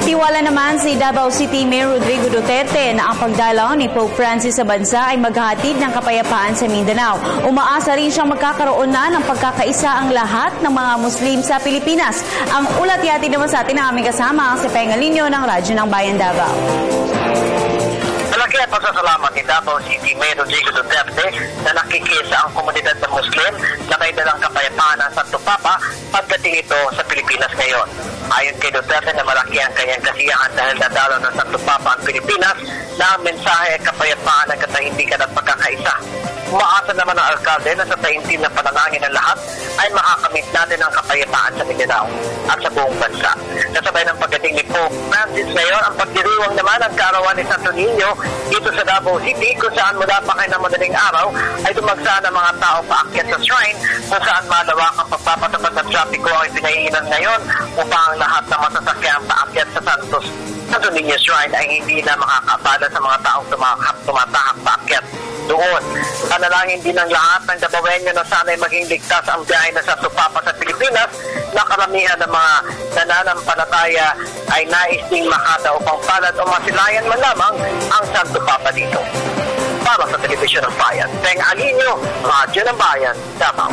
Nagtitiwala naman si Davao City Mayor Rodrigo Duterte na ang pagdalaw ni Pope Francis sa bansa ay maghahatid ng kapayapaan sa Mindanao. Umaasa rin siyang magkakaroon na ng pagkakaisa ang lahat ng mga Muslim sa Pilipinas. Ang ulat yati naman sa atin ng aming kasama, si Pengalinyo ng Radyo ng Bayan Davao. Malaki ang pasasalamat ni Davao City Mayor Rodrigo Duterte na nakikisa ang komunidad ng Muslim na may dalang kapayapaan ng Santo Papa pagdating ito sa Pilipinas ngayon. Ayon kay Duterte na malaki ang kanyang kasiyahan dahil nadalo ng Santo Papa ang Pilipinas na ang mensahe ay kapayapaan ng katahimikan at pagkakaisa. Umaasa naman ang alkalde na sa taimtim na panalangin ng lahat ay makakamit natin ang kapayapaan sa Mindanao at sa buong bansa. Kasabay ng pagdating ni Pope Francis ngayon, ang pagdiriwang naman ng kaarawan ni Santo Niño dito sa Davao City kung saan mula pa kayo ng madaling araw ay dumagsa ng mga tao paakyat sa shrine kung saan malawak ang pagpapatapat ng trapiko ay pinaiinan ngayon upang ang lahat ng masasakyan paakyat sa Santo Niño Shrine ay hindi na makakabala sa mga taong tumatahak paakyat doon. Panalangin din ng lahat ng Davaoenyo na sana'y maging ligtas ang biyahe na Santo Papa sa Pilipinas na karamihan ng mga nananampalataya ay nais ding makada upang palad o masilayan man lamang ang Santo Papa dito. Para sa Telebisyon ng Bayan, Pengalinyo, Radyo ng Bayan, Davao.